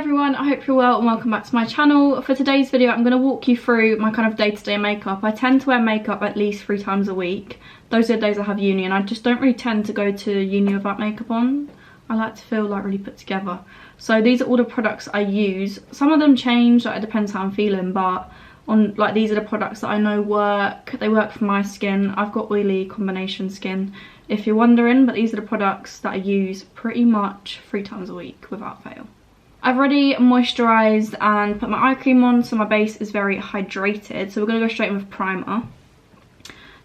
everyone, I hope you're well and welcome back to my channel. For today's video I'm going to walk you through my kind of day-to-day makeup. I tend to wear makeup at least 3 times a week. Those are the days I have uni and I just don't really tend to go to uni without makeup on. I like to feel like really put together. So these are all the products I use. Some of them change, like it depends how I'm feeling, but these are the products that I know work. They work for my skin. I've got oily combination skin if you're wondering, but these are the products that I use pretty much 3 times a week without fail. I've already moisturised and put my eye cream on, so my base is very hydrated. So we're going to go straight in with primer.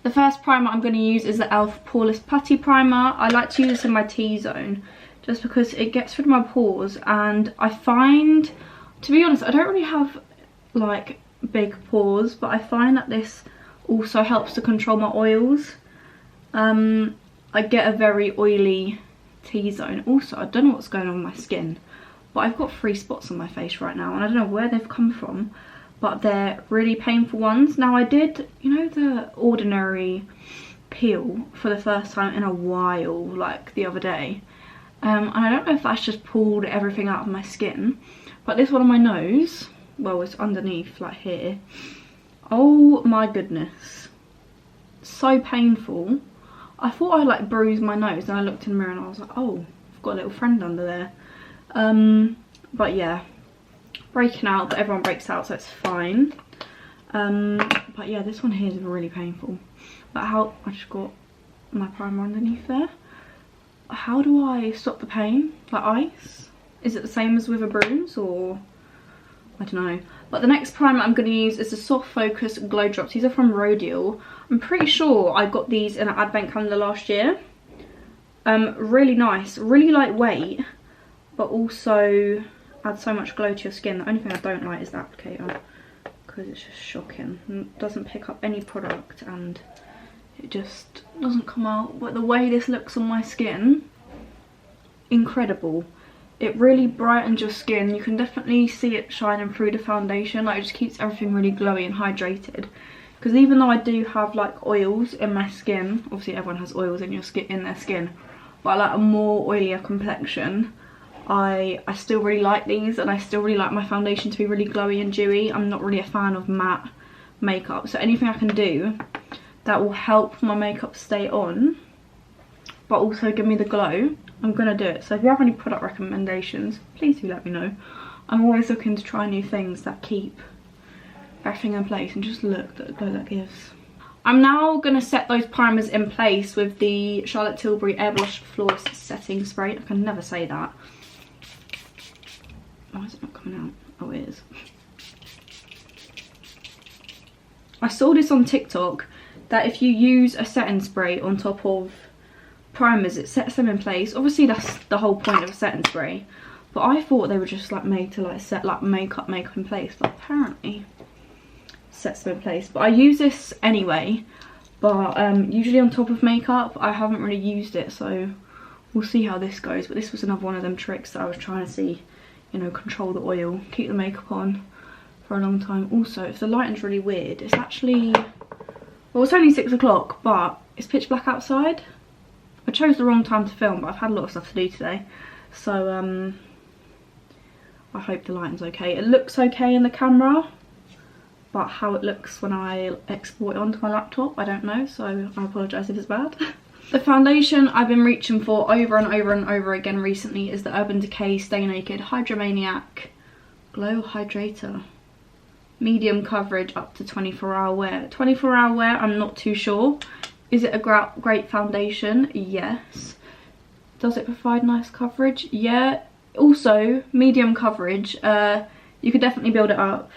The first primer I'm going to use is the e.l.f. Poreless Putty Primer. I like to use this in my T-zone just because it gets rid of my pores, and I find, to be honest, I don't really have like big pores, but I find that this also helps to control my oils. I get a very oily T-zone. Also, I don't know what's going on with my skin, but I've got 3 spots on my face right now and I don't know where they've come from, but they're really painful ones. Now I did, you know, the Ordinary peel for the first time in a while, like the other day, and I don't know if that's just pulled everything out of my skin, but this one on my nose, well, it's underneath, like here, oh my goodness, so painful. I thought I like bruised my nose and I looked in the mirror and I was like, oh, I've got a little friend under there. But yeah, breaking out, but everyone breaks out, so it's fine. But yeah, this one here is really painful. But how, I just got my primer underneath there. How do I stop the pain? Like ice? Is it the same as with a bruise, or I don't know. But the next primer I'm going to use is the Soft Focus Glow Drops. These are from Rodial. I'm pretty sure I got these in an advent calendar last year. Really nice, really lightweight, but also adds so much glow to your skin. The only thing I don't like is the applicator, because it's just shocking. It doesn't pick up any product and it just doesn't come out. But the way this looks on my skin, incredible. It really brightens your skin. You can definitely see it shining through the foundation. Like, it just keeps everything really glowy and hydrated. Because even though I do have like oils in my skin, obviously everyone has oils in their skin, but I like a more oilier complexion, I still really like these, and I still really like my foundation to be really glowy and dewy. I'm not really a fan of matte makeup, so anything I can do that will help my makeup stay on but also give me the glow, I'm gonna do it. So if you have any product recommendations, please do let me know. I'm always looking to try new things that keep everything in place and just look at the glow that gives. I'm now going to set those primers in place with the Charlotte Tilbury Airbrush Flawless Setting Spray. I can never say that. Why is it not coming out? Oh, it is. I saw this on TikTok, that if you use a setting spray on top of primers, it sets them in place. Obviously that's the whole point of a setting spray, but I thought they were just like made to like set like makeup in place, but apparently sets them in place. But I use this anyway, but usually on top of makeup. I haven't really used it, so we'll see how this goes. But this was another one of them tricks that I was trying to see, you know, control the oil, keep the makeup on for a long time. Also, if the lighting's really weird, it's actually, well, it's only 6 o'clock, but it's pitch black outside. I chose the wrong time to film, but I've had a lot of stuff to do today, so I hope the lighting's okay. It looks okay in the camera, but how it looks when I export it onto my laptop, I don't know, so I apologise if it's bad. The foundation I've been reaching for over and over and over again recently is the Urban Decay Stay Naked Hydromaniac Glow Hydrator. Medium coverage up to 24-hour wear. 24-hour wear, I'm not too sure. Is it a great foundation? Yes. Does it provide nice coverage? Yeah. Also, medium coverage. You could definitely build it up.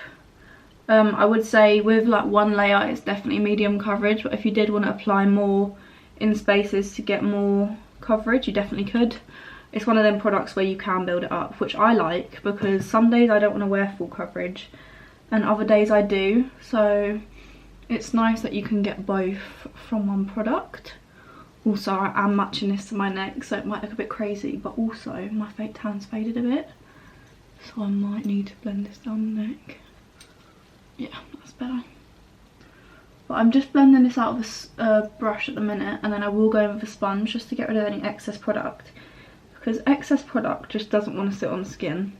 I would say with like one layer it's definitely medium coverage, but if you did want to apply more in spaces to get more coverage, you definitely could. It's one of them products where you can build it up, which I like, because some days I don't want to wear full coverage and other days I do, so it's nice that you can get both from one product. Also, I am matching this to my neck, so it might look a bit crazy, but also my fake tan's faded a bit, so I might need to blend this down the neck. Yeah, that's better. But I'm just blending this out with a brush at the minute, and then I will go in with a sponge just to get rid of any excess product, because excess product just doesn't want to sit on the skin.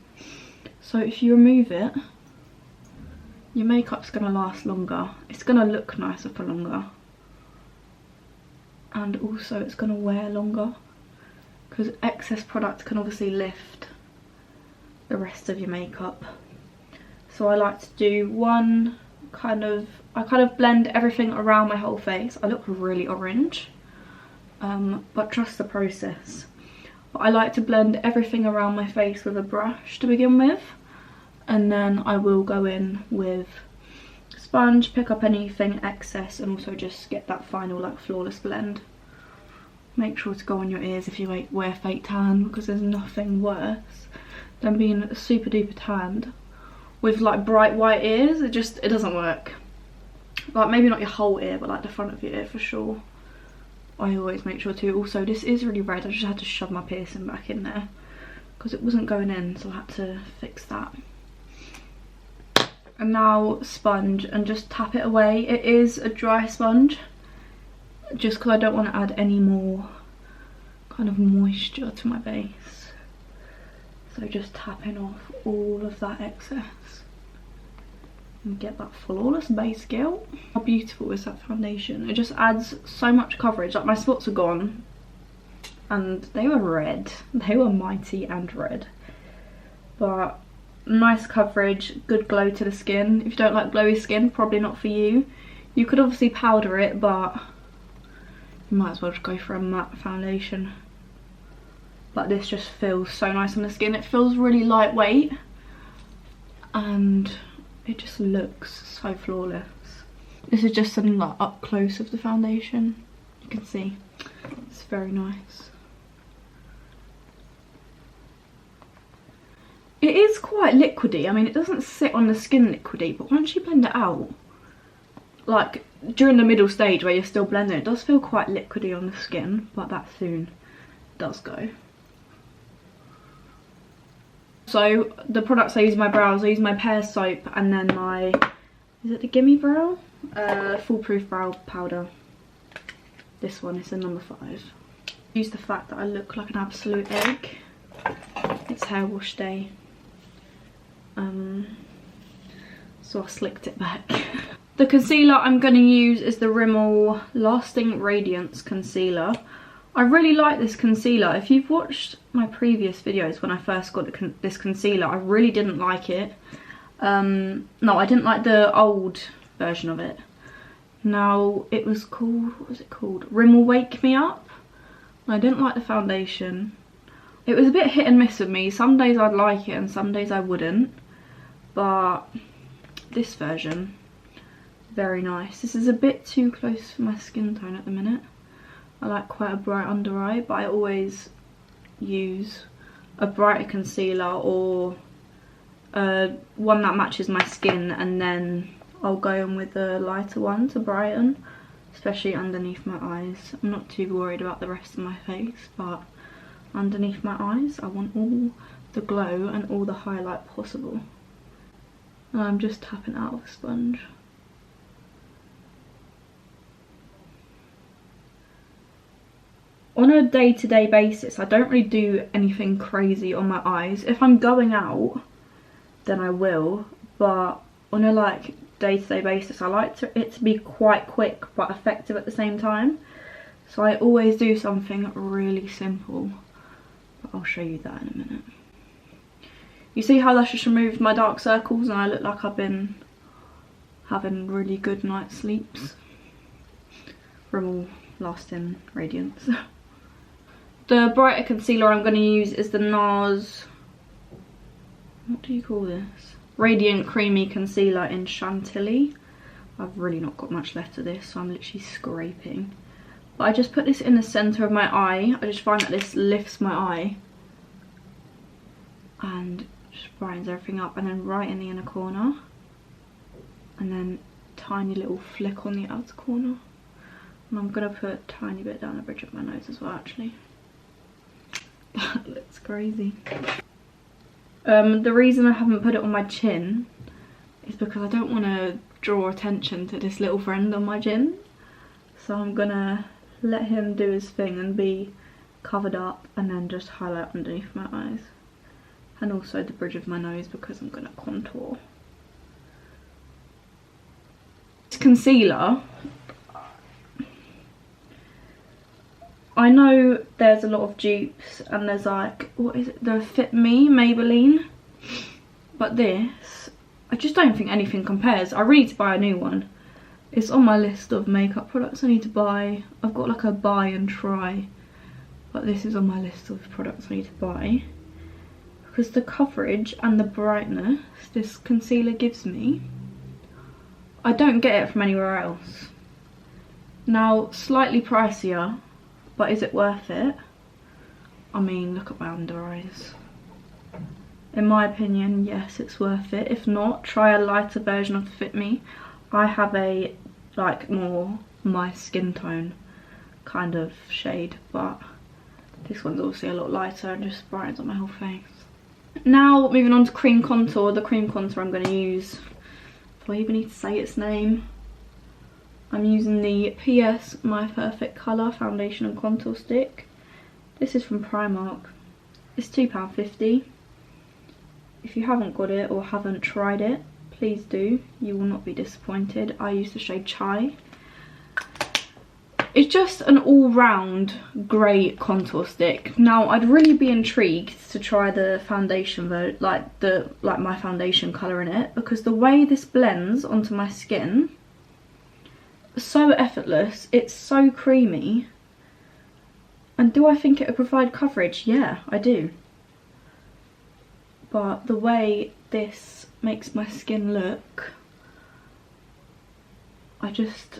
So if you remove it, your makeup's going to last longer. It's going to look nicer for longer. And also it's going to wear longer. Because excess product can obviously lift the rest of your makeup. So I like to do one I kind of blend everything around my whole face. I look really orange, but trust the process. But I like to blend everything around my face with a brush to begin with, and then I will go in with a sponge, pick up anything excess, and also just get that final like flawless blend. Make sure to go on your ears if you wear fake tan, because there's nothing worse than being super duper tanned with like bright white ears. It doesn't work. Like maybe not your whole ear, but like the front of your ear for sure. I always make sure to. Also, this is really red. I just had to shove my piercing back in there because it wasn't going in, so I had to fix that. And now sponge and just tap it away. It is a dry sponge, just because I don't want to add any more kind of moisture to my base. So just tapping off all of that excess and get that flawless base, girl. How beautiful is that foundation? It just adds so much coverage. Like my spots are gone and they were red. They were mighty and red. But nice coverage, good glow to the skin. If you don't like glowy skin, probably not for you. You could obviously powder it, but you might as well just go for a matte foundation. But this just feels so nice on the skin. It feels really lightweight and it just looks so flawless. This is just something like up close of the foundation. You can see it's very nice. It is quite liquidy. I mean, it doesn't sit on the skin liquidy, but once you blend it out, like during the middle stage where you're still blending, it does feel quite liquidy on the skin, but that soon does go. So the products I use in my brows, I use my Pear soap and then my, is it the Gimme Brow? Foolproof Brow Powder. This one is the number 5. Use the fact that I look like an absolute egg. It's hair wash day. So I slicked it back. The concealer I'm going to use is the Rimmel Lasting Radiance Concealer. I really like this concealer. If you've watched my previous videos when I first got this concealer, I really didn't like it. No, I didn't like the old version of it. Now, it was called, what was it called? Rimmel Wake Me Up. I didn't like the foundation. It was a bit hit and miss with me. Some days I'd like it and some days I wouldn't. But this version, very nice. This is a bit too close for my skin tone at the minute. I like quite a bright under eye, but I always use a brighter concealer or one that matches my skin, and then I'll go in with a lighter one to brighten, especially underneath my eyes. I'm not too worried about the rest of my face, but underneath my eyes I want all the glow and all the highlight possible. And I'm just tapping out of a sponge. On a day-to-day basis, I don't really do anything crazy on my eyes. If I'm going out, then I will, but on a like day-to-day basis, I like it to be quite quick but effective at the same time. So I always do something really simple, but I'll show you that in a minute. You see how that's just removed my dark circles and I look like I've been having really good night sleeps? Rimmel Lasting Radiance. The brighter concealer I'm going to use is the NARS, what do you call this? Radiant Creamy Concealer in Chantilly. I've really not got much left of this, so I'm literally scraping. But I just put this in the centre of my eye. I just find that this lifts my eye and just brightens everything up, and then right in the inner corner, and then tiny little flick on the outer corner. And I'm going to put a tiny bit down the bridge of my nose as well, actually. That looks crazy. The reason I haven't put it on my chin is because I don't want to draw attention to this little friend on my chin. So I'm going to let him do his thing and be covered up, and then just highlight underneath my eyes. and also the bridge of my nose because I'm gonna contour. This concealer, I know there's a lot of dupes and there's like, what is it, the Fit Me Maybelline, but this, I just don't think anything compares. I really need to buy a new one. It's on my list of makeup products I need to buy. I've got like a buy and try, but this is on my list of products I need to buy because the coverage and the brightness this concealer gives me, I don't get it from anywhere else. Now, slightly pricier, but is it worth it? I mean, look at my under eyes. In my opinion, yes, it's worth it. If not, try a lighter version of the Fit Me. I have a, like, more my skin tone kind of shade, but this one's obviously a lot lighter and just brightens up my whole face. Now, moving on to cream contour. The cream contour I'm going to use, do I even need to say its name? I'm using the PS My Perfect Colour Foundation and Contour Stick. This is from Primark. It's £2.50. If you haven't got it or haven't tried it, please do. You will not be disappointed. I use the shade Chai. It's just an all-round great contour stick. Now, I'd really be intrigued to try the foundation, like my foundation colour in it, because the way this blends onto my skin, so effortless. It's so creamy. And do I think it would provide coverage? Yeah, I do. But the way this makes my skin look, I just,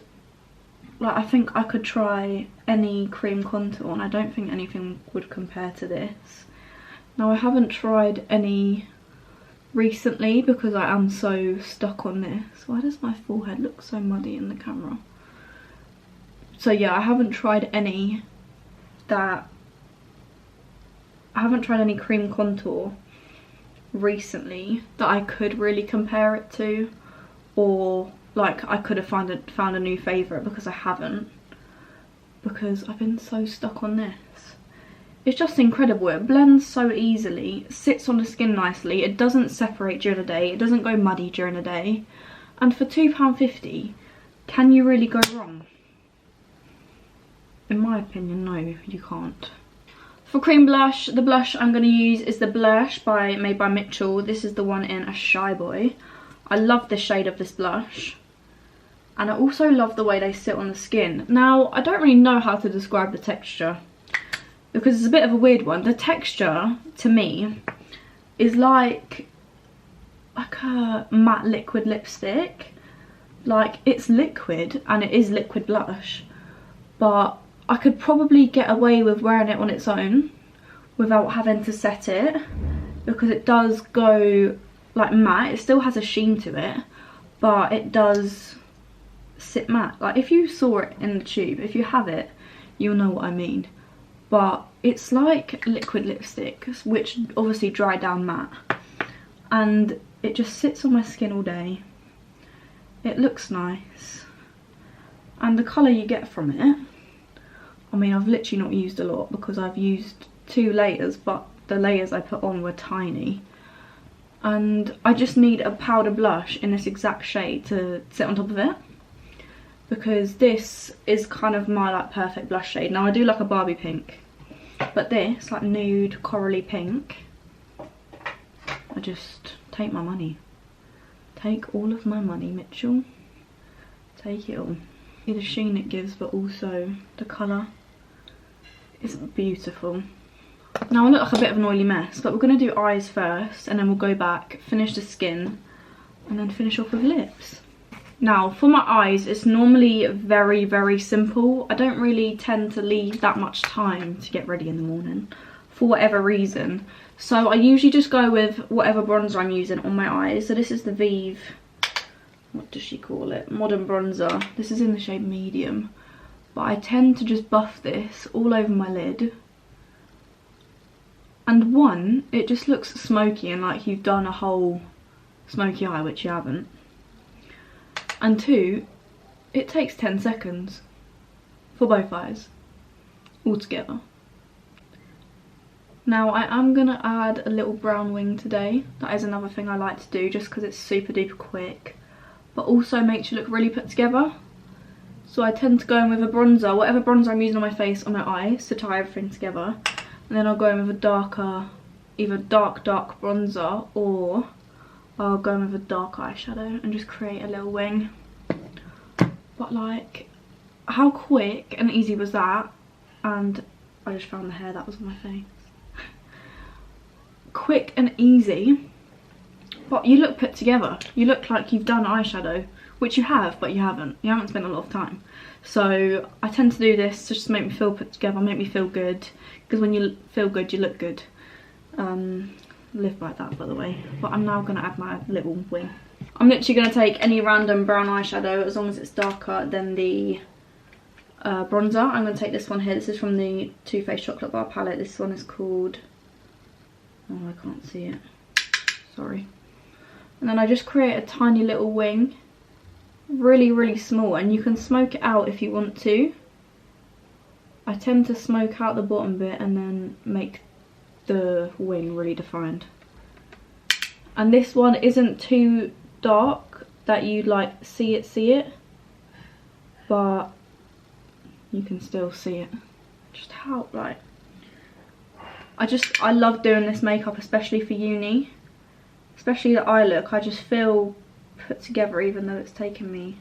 like, I think I could try any cream contour and I don't think anything would compare to this. Now, I haven't tried any recently because I am so stuck on this. Why does my forehead look so muddy in the camera? So yeah, I haven't tried any cream contour recently that I could really compare it to, or like I could have found a new favourite, because I haven't, because I've been so stuck on this. It's just incredible. It blends so easily, sits on the skin nicely, it doesn't separate during the day, it doesn't go muddy during the day, and for £2.50, can you really go wrong? In my opinion, no, you can't. For cream blush, the blush I'm going to use is the Blush made by Mitchell. This is the one in a Shy Boy. I love the shade of this blush. And I also love the way they sit on the skin. Now, I don't really know how to describe the texture, because it's a bit of a weird one. The texture, to me, is like a matte liquid lipstick. Like, it's liquid, and it is liquid blush, but I could probably get away with wearing it on its own without having to set it, because it does go like matte. It still has a sheen to it, but it does sit matte. Like, if you saw it in the tube, if you have it, you'll know what I mean. But it's like liquid lipstick, which obviously dry down matte, and it just sits on my skin all day. It looks nice, and the colour you get from it, I mean, I've literally not used a lot because I've used 2 layers, but the layers I put on were tiny. And I just need a powder blush in this exact shade to sit on top of it, because this is kind of my like perfect blush shade. Now, I do like a Barbie pink, but this, like nude corally pink, I just take my money. Take all of my money, Mitchell. Take it all. The sheen it gives, but also the colour is beautiful. Now, I look like a bit of an oily mess, but we're going to do eyes first, and then we'll go back, finish the skin, and then finish off with lips. Now, for my eyes, it's normally very, very simple. I don't really tend to leave that much time to get ready in the morning, for whatever reason. So I usually just go with whatever bronzer I'm using on my eyes. So this is the Vive, what does she call it, Modern Bronzer. This is in the shade Medium, but I tend to just buff this all over my lid. And one, it just looks smoky and like you've done a whole smoky eye, which you haven't. And 2, it takes 10 seconds for both eyes all together. Now I am going to add a little brown wing today. That is another thing I like to do just because it's super duper quick, but also makes you look really put together. So I tend to go in with a bronzer, whatever bronzer I'm using on my face, on my eyes, to tie everything together. And then I'll go in with a darker, either dark bronzer, or I'll go in with a dark eyeshadow and just create a little wing. But like, how quick and easy was that? And I just found the hair that was on my face. Quick and easy, but you look put together. You look like you've done eyeshadow, which you have, but you haven't spent a lot of time. So I tend to do this to just make me feel put together, make me feel good, because when you feel good, you look good. Live by that, by the way. But I'm now going to add my little wing. I'm literally going to take any random brown eyeshadow, as long as it's darker than the bronzer. I'm going to take this one here. This is from the Too Faced Chocolate Bar palette. This one is called, oh, I can't see it, sorry. And then I just create a tiny little wing, really small, and you can smoke it out if you want to. I tend to smoke out the bottom bit and then make the wing really defined. And this one isn't too dark that you'd like see it, but you can still see it. Just how, like, I love doing this makeup, especially for uni, especially the eye look. I just feel put together, even though it's taken me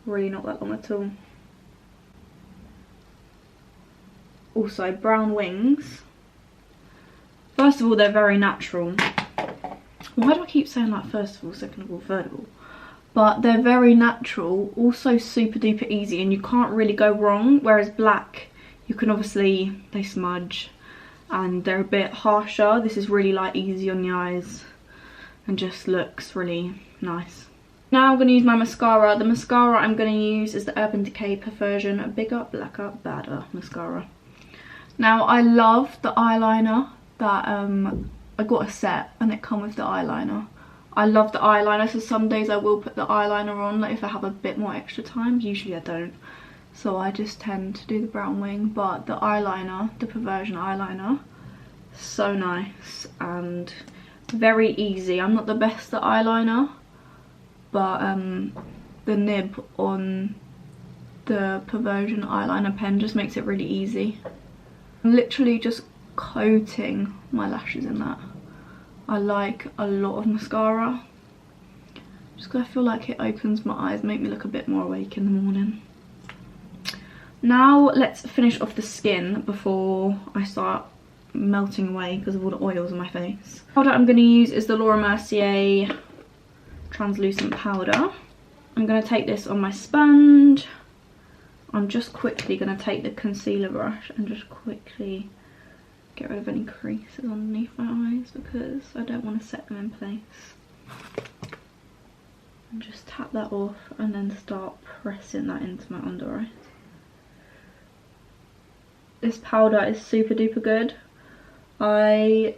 really not that long at all. Also, brown wings, first of all, they're very natural. Why do I keep saying like first of all, second of all, third of all? But they're very natural, also super duper easy, and you can't really go wrong. Whereas black, you can obviously, they smudge and they're a bit harsher. This is really like easy on the eyes and just looks really nice. Now I'm going to use my mascara. The mascara I'm going to use is the Urban Decay Perversion Bigger, Blacker, Badder mascara. Now I love the eyeliner that I got a set and it come with the eyeliner. I love the eyeliner, so some days I will put the eyeliner on, like if I have a bit more extra time. Usually I don't, so I just tend to do the brown wing. But the eyeliner, the Perversion eyeliner, so nice and very easy. I'm not the best at eyeliner, but the nib on the Perversion eyeliner pen just makes it really easy. I'm literally just coating my lashes in that. I like a lot of mascara, just because I feel like it opens my eyes, make me look a bit more awake in the morning. Now let's finish off the skin before I start melting away because of all the oils on my face. The powder I'm going to use is the Laura Mercier translucent powder. I'm going to take this on my sponge. I'm just quickly going to take the concealer brush and just quickly get rid of any creases underneath my eyes because I don't want to set them in place. And just tap that off and then start pressing that into my under eyes. This powder is super duper good. I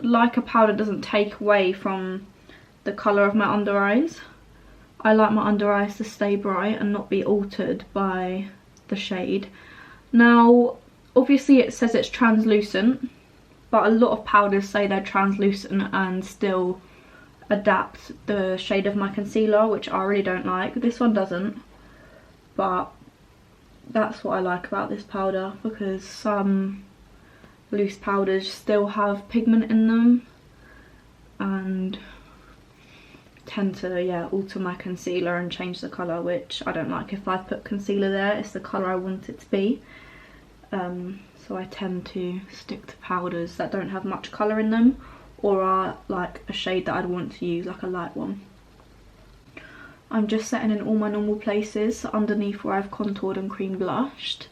like a powder that doesn't take away from the colour of my under eyes. I like my under eyes to stay bright and not be altered by the shade. Now, obviously it says it's translucent, but a lot of powders say they're translucent and still adapt the shade of my concealer, which I really don't like. This one doesn't, but that's what I like about this powder, because some loose powders still have pigment in them and tend to, yeah, alter my concealer and change the colour, which I don't like. If I've put concealer there, it's the colour I want it to be. So I tend to stick to powders that don't have much colour in them, or are like a shade that I'd want to use, like a light one. I'm just setting in all my normal places, so underneath where I've contoured and cream blushed,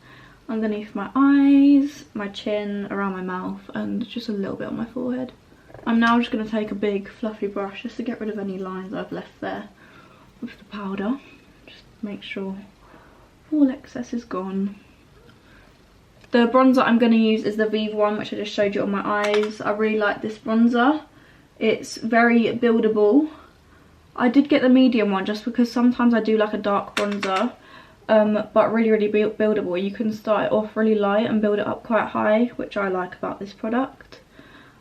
underneath my eyes, my chin, around my mouth, and just a little bit on my forehead. I'm now just going to take a big fluffy brush just to get rid of any lines I've left there with the powder. Just make sure all excess is gone. The bronzer I'm going to use is the Viva one, which I just showed you on my eyes. I really like this bronzer. It's very buildable. I did get the medium one just because sometimes I do like a dark bronzer, but really buildable. You can start it off really light and build it up quite high, which I like about this product.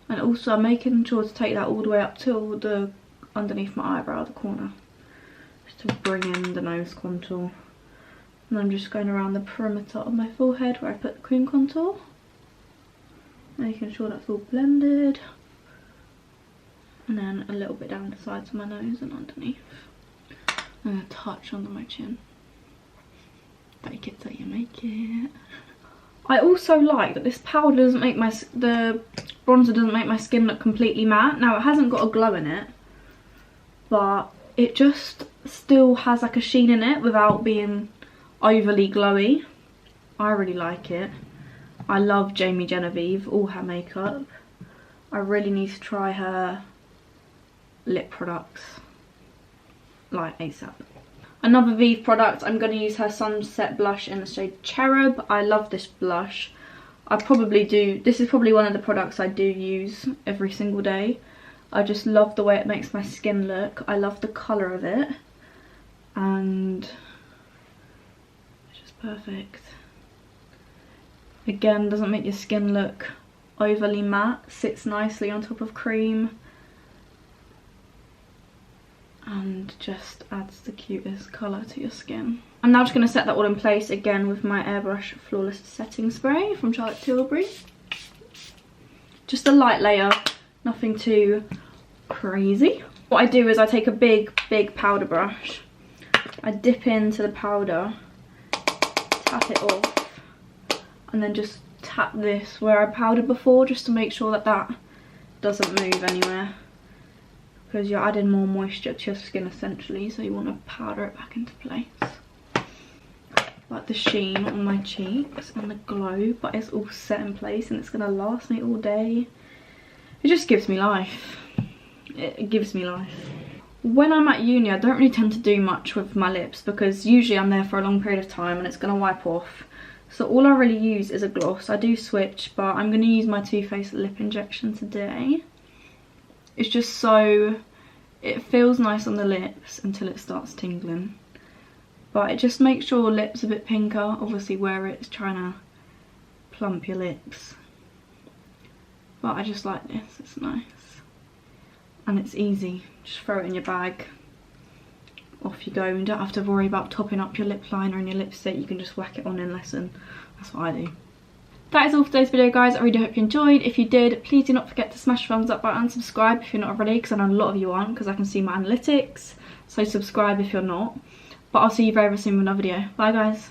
And also I'm making sure to take that all the way up till the underneath my eyebrow, the corner, just to bring in the nose contour. And I'm just going around the perimeter of my forehead where I put the cream contour, making sure that's all blended, and then a little bit down the sides of my nose and underneath, and a touch under my chin. Fake it till you make it. I also like that this powder doesn't make the bronzer doesn't make my skin look completely matte. Now it hasn't got a glow in it, but it just still has like a sheen in it without being overly glowy. I really like it. I love Jamie Genevieve, all her makeup. I really need to try her lip products like ASAP. Another Vive product, I'm going to use her Sunset Blush in the shade Cherub. I love this blush. This is probably one of the products I do use every single day. I just love the way it makes my skin look. I love the colour of it. And it's just perfect. Again, doesn't make your skin look overly matte. Sits nicely on top of cream. And just adds the cutest colour to your skin. I'm now just going to set that all in place again with my Airbrush Flawless Setting Spray from Charlotte Tilbury. Just a light layer, nothing too crazy. What I do is I take a big powder brush, I dip into the powder, tap it off, and then just tap this where I powdered before, just to make sure that that doesn't move anywhere. Because you're adding more moisture to your skin essentially, so you want to powder it back into place. Like the sheen on my cheeks and the glow, but it's all set in place and it's going to last me all day. It just gives me life. It gives me life. When I'm at uni, I don't really tend to do much with my lips because usually I'm there for a long period of time and it's going to wipe off. So all I really use is a gloss. I do switch, but I'm going to use my Too Faced lip injection today. It's just so, it feels nice on the lips until it starts tingling. But it just makes your lips a bit pinker, obviously where it's trying to plump your lips. But I just like this, it's nice. And it's easy, just throw it in your bag. Off you go, you don't have to worry about topping up your lip liner and your lipstick, you can just whack it on in lesson. That's what I do. That is all for today's video, guys. I really hope you enjoyed. If you did, please do not forget to smash the thumbs up button and subscribe if you're not already, because I know a lot of you aren't, because I can see my analytics. So subscribe if you're not. But I'll see you very soon with another video. Bye, guys.